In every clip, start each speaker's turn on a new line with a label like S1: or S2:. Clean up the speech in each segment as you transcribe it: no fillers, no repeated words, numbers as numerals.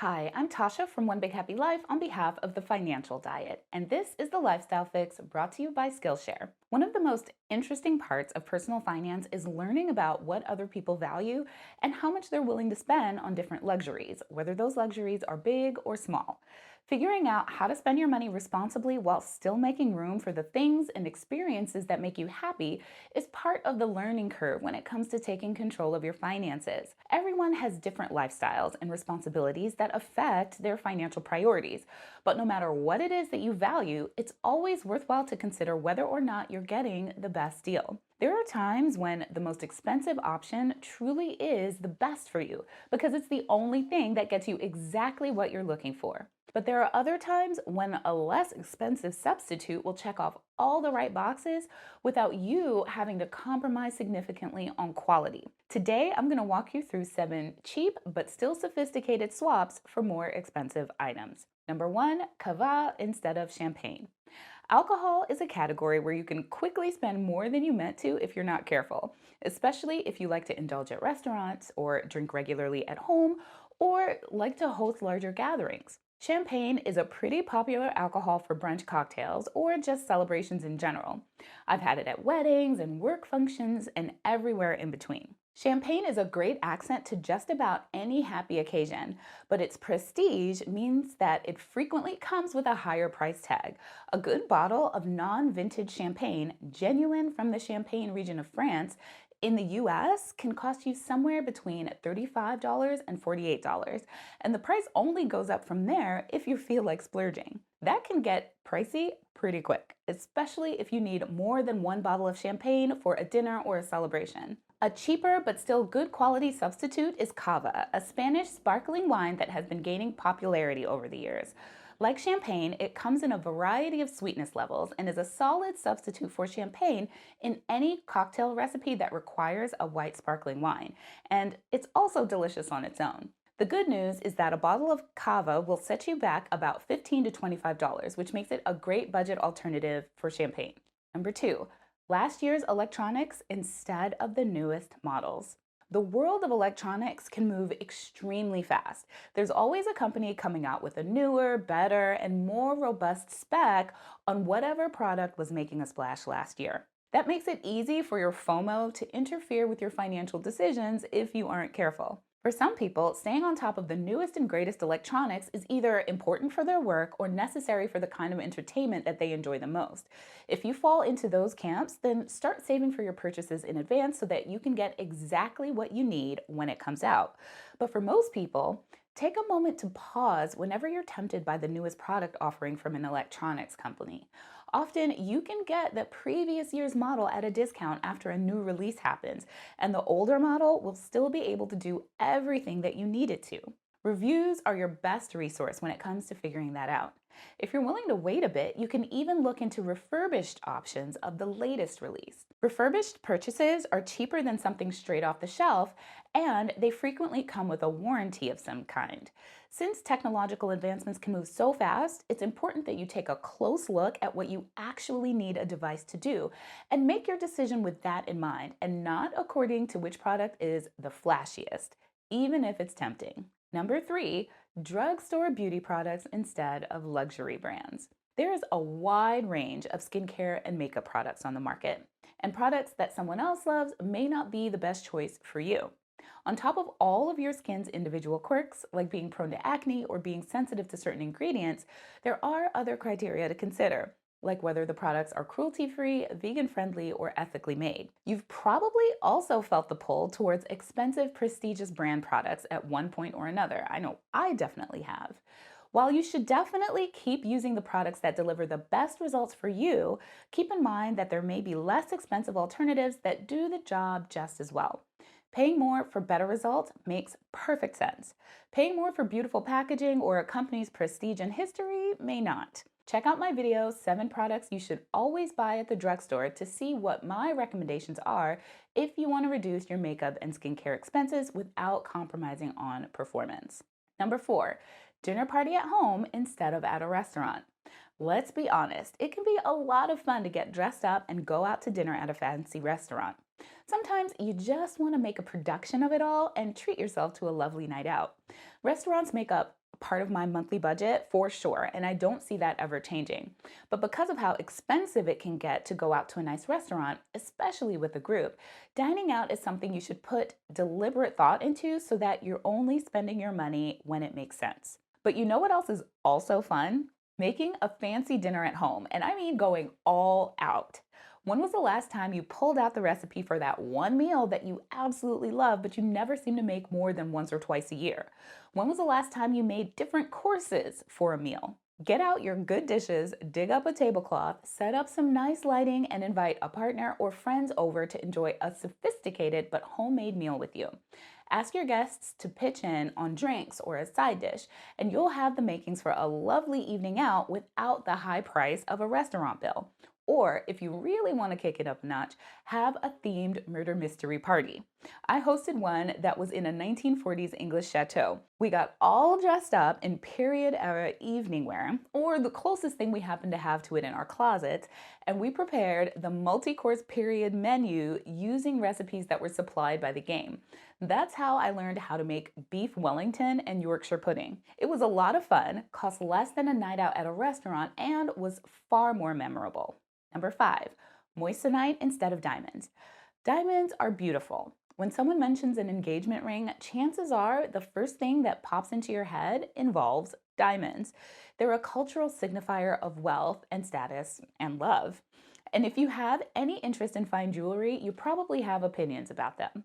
S1: Hi, I'm Tasha from One Big Happy Life on behalf of the Financial Diet, and this is the Lifestyle Fix brought to you by Skillshare. One of the most interesting parts of personal finance is learning about what other people value and how much they're willing to spend on different luxuries, whether those luxuries are big or small. Figuring out how to spend your money responsibly while still making room for the things and experiences that make you happy is part of the learning curve when it comes to taking control of your finances. Everyone has different lifestyles and responsibilities that affect their financial priorities. But no matter what it is that you value, it's always worthwhile to consider whether or not you're getting the best deal. There are times when the most expensive option truly is the best for you because it's the only thing that gets you exactly what you're looking for. But there are other times when a less expensive substitute will check off all the right boxes without you having to compromise significantly on quality. Today, I'm going to walk you through 7 cheap but still sophisticated swaps for more expensive items. Number 1, cava instead of champagne. Alcohol is a category where you can quickly spend more than you meant to if you're not careful, especially if you like to indulge at restaurants or drink regularly at home or like to host larger gatherings. Champagne is a pretty popular alcohol for brunch cocktails or just celebrations in general. I've had it at weddings and work functions and everywhere in between. Champagne is a great accent to just about any happy occasion, but its prestige means that it frequently comes with a higher price tag. A good bottle of non vintage champagne, genuine from the Champagne region of France, in the US can cost you somewhere between $35 and $48, and the price only goes up from there if you feel like splurging. That can get pricey pretty quick, especially if you need more than one bottle of champagne for a dinner or a celebration. A cheaper but still good quality substitute is cava, a Spanish sparkling wine that has been gaining popularity over the years. Like champagne, it comes in a variety of sweetness levels and is a solid substitute for champagne in any cocktail recipe that requires a white sparkling wine. And it's also delicious on its own. The good news is that a bottle of cava will set you back about $15 to $25, which makes it a great budget alternative for champagne. Number 2, last year's electronics instead of the newest models. The world of electronics can move extremely fast. There's always a company coming out with a newer, better, and more robust spec on whatever product was making a splash last year. That makes it easy for your FOMO to interfere with your financial decisions if you aren't careful. For some people, staying on top of the newest and greatest electronics is either important for their work or necessary for the kind of entertainment that they enjoy the most. If you fall into those camps, then start saving for your purchases in advance so that you can get exactly what you need when it comes out. But for most people, take a moment to pause whenever you're tempted by the newest product offering from an electronics company. Often, you can get the previous year's model at a discount after a new release happens, and the older model will still be able to do everything that you need it to. Reviews are your best resource when it comes to figuring that out. If you're willing to wait a bit, you can even look into refurbished options of the latest release. Refurbished purchases are cheaper than something straight off the shelf, and they frequently come with a warranty of some kind. Since technological advancements can move so fast, it's important that you take a close look at what you actually need a device to do and make your decision with that in mind and not according to which product is the flashiest, even if it's tempting. Number 3, drugstore beauty products instead of luxury brands. There is a wide range of skincare and makeup products on the market, and products that someone else loves may not be the best choice for you. On top of all of your skin's individual quirks, like being prone to acne or being sensitive to certain ingredients, there are other criteria to consider, like whether the products are cruelty-free, vegan-friendly, or ethically made. You've probably also felt the pull towards expensive, prestigious brand products at one point or another. I know I definitely have. While you should definitely keep using the products that deliver the best results for you, keep in mind that there may be less expensive alternatives that do the job just as well. Paying more for better results makes perfect sense. Paying more for beautiful packaging or a company's prestige and history may not. Check out my video, 7 products you should always buy at the drugstore, to see what my recommendations are if you want to reduce your makeup and skincare expenses without compromising on performance. Number 4, dinner party at home instead of at a restaurant. Let's be honest, it can be a lot of fun to get dressed up and go out to dinner at a fancy restaurant. Sometimes you just want to make a production of it all and treat yourself to a lovely night out. Restaurants make up part of my monthly budget for sure, and I don't see that ever changing. But because of how expensive it can get to go out to a nice restaurant, especially with a group, dining out is something you should put deliberate thought into so that you're only spending your money when it makes sense. But you know what else is also fun? Making a fancy dinner at home, and I mean going all out. When was the last time you pulled out the recipe for that one meal that you absolutely love, but you never seem to make more than once or twice a year? When was the last time you made different courses for a meal? Get out your good dishes, dig up a tablecloth, set up some nice lighting, and invite a partner or friends over to enjoy a sophisticated but homemade meal with you. Ask your guests to pitch in on drinks or a side dish, and you'll have the makings for a lovely evening out without the high price of a restaurant bill. Or if you really want to kick it up a notch, have a themed murder mystery party. I hosted one that was in a 1940s English chateau. We got all dressed up in period era evening wear, or the closest thing we happened to have to it in our closets, and we prepared the multi-course period menu using recipes that were supplied by the game. That's how I learned how to make beef Wellington and Yorkshire pudding. It was a lot of fun, cost less than a night out at a restaurant, and was far more memorable. Number 5, moissanite instead of diamonds. Diamonds are beautiful. When someone mentions an engagement ring, chances are the first thing that pops into your head involves diamonds. They're a cultural signifier of wealth and status and love. And if you have any interest in fine jewelry, you probably have opinions about them.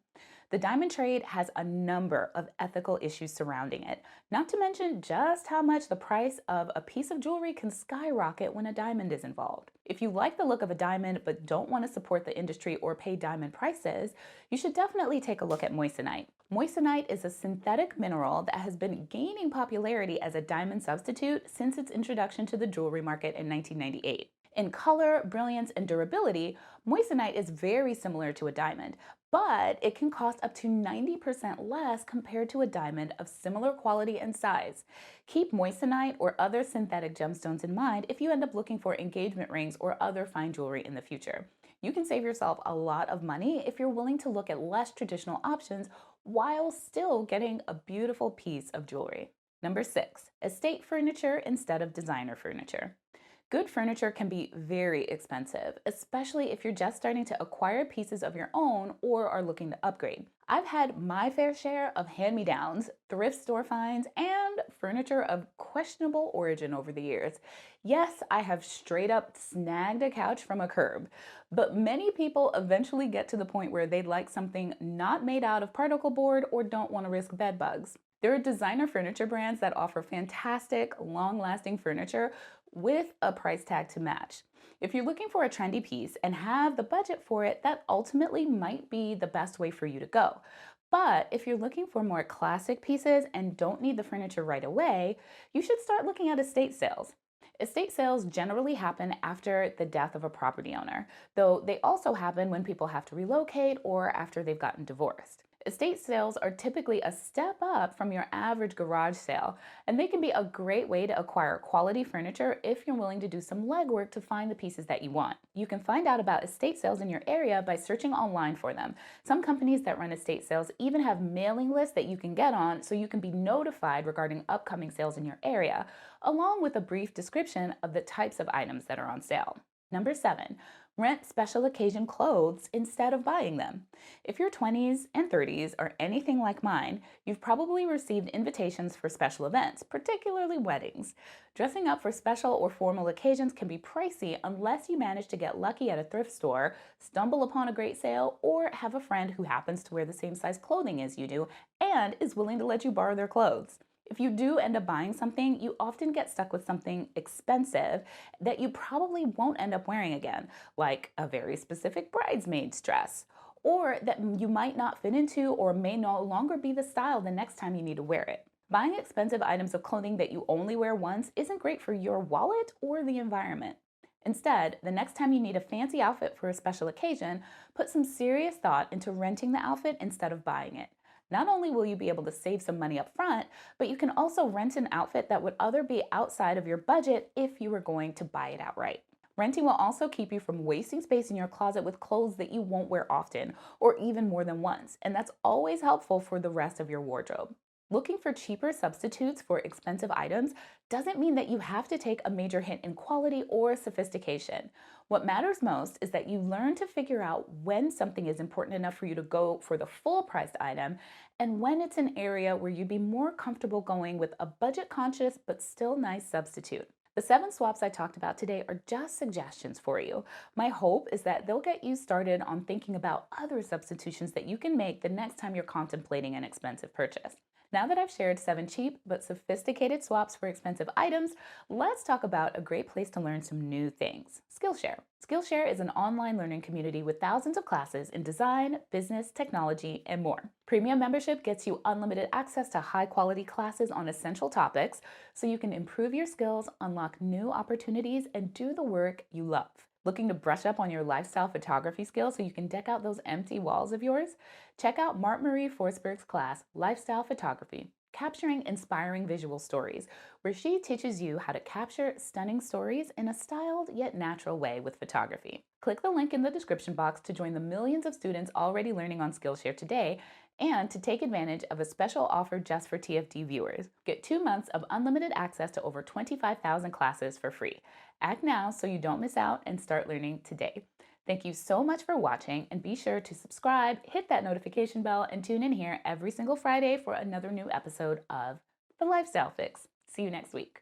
S1: The diamond trade has a number of ethical issues surrounding it, not to mention just how much the price of a piece of jewelry can skyrocket when a diamond is involved. If you like the look of a diamond but don't want to support the industry or pay diamond prices, you should definitely take a look at moissanite. Moissanite is a synthetic mineral that has been gaining popularity as a diamond substitute since its introduction to the jewelry market in 1998. In color, brilliance, and durability, moissanite is very similar to a diamond, but it can cost up to 90% less compared to a diamond of similar quality and size. Keep moissanite or other synthetic gemstones in mind if you end up looking for engagement rings or other fine jewelry in the future. You can save yourself a lot of money if you're willing to look at less traditional options while still getting a beautiful piece of jewelry. Number 6, estate furniture instead of designer furniture. Good furniture can be very expensive, especially if you're just starting to acquire pieces of your own or are looking to upgrade. I've had my fair share of hand-me-downs, thrift store finds, and furniture of questionable origin over the years. Yes, I have straight up snagged a couch from a curb, but many people eventually get to the point where they'd like something not made out of particle board or don't want to risk bed bugs. There are designer furniture brands that offer fantastic, long-lasting furniture with a price tag to match. If you're looking for a trendy piece and have the budget for it, that ultimately might be the best way for you to go. But if you're looking for more classic pieces and don't need the furniture right away, you should start looking at estate sales. Estate sales generally happen after the death of a property owner, though they also happen when people have to relocate or after they've gotten divorced. Estate sales are typically a step up from your average garage sale, and they can be a great way to acquire quality furniture if you're willing to do some legwork to find the pieces that you want. You can find out about estate sales in your area by searching online for them. Some companies that run estate sales even have mailing lists that you can get on so you can be notified regarding upcoming sales in your area, along with a brief description of the types of items that are on sale. Number 7, rent special occasion clothes instead of buying them. If your 20s and 30s are anything like mine, you've probably received invitations for special events, particularly weddings. Dressing up for special or formal occasions can be pricey unless you manage to get lucky at a thrift store, stumble upon a great sale, or have a friend who happens to wear the same size clothing as you do and is willing to let you borrow their clothes. If you do end up buying something, you often get stuck with something expensive that you probably won't end up wearing again, like a very specific bridesmaid's dress, or that you might not fit into or may no longer be the style the next time you need to wear it. Buying expensive items of clothing that you only wear once isn't great for your wallet or the environment. Instead, the next time you need a fancy outfit for a special occasion, put some serious thought into renting the outfit instead of buying it. Not only will you be able to save some money up front, but you can also rent an outfit that would other be outside of your budget if you were going to buy it outright. Renting will also keep you from wasting space in your closet with clothes that you won't wear often or even more than once, and that's always helpful for the rest of your wardrobe. Looking for cheaper substitutes for expensive items doesn't mean that you have to take a major hit in quality or sophistication. What matters most is that you learn to figure out when something is important enough for you to go for the full priced item and when it's an area where you'd be more comfortable going with a budget conscious but still nice substitute. The 7 swaps I talked about today are just suggestions for you. My hope is that they'll get you started on thinking about other substitutions that you can make the next time you're contemplating an expensive purchase. Now that I've shared 7 cheap but sophisticated swaps for expensive items, let's talk about a great place to learn some new things: Skillshare. Skillshare is an online learning community with thousands of classes in design, business, technology, and more. Premium membership gets you unlimited access to high quality classes on essential topics so you can improve your skills, unlock new opportunities, and do the work you love. Looking to brush up on your lifestyle photography skills so you can deck out those empty walls of yours? Check out Mark Marie Forsberg's class, Lifestyle Photography, Capturing Inspiring Visual Stories, where she teaches you how to capture stunning stories in a styled yet natural way with photography. Click the link in the description box to join the millions of students already learning on Skillshare today and to take advantage of a special offer just for TFD viewers. Get 2 months of unlimited access to over 25,000 classes for free. Act now so you don't miss out and start learning today. Thank you so much for watching, and be sure to subscribe, hit that notification bell, and tune in here every single Friday for another new episode of The Lifestyle Fix. See you next week.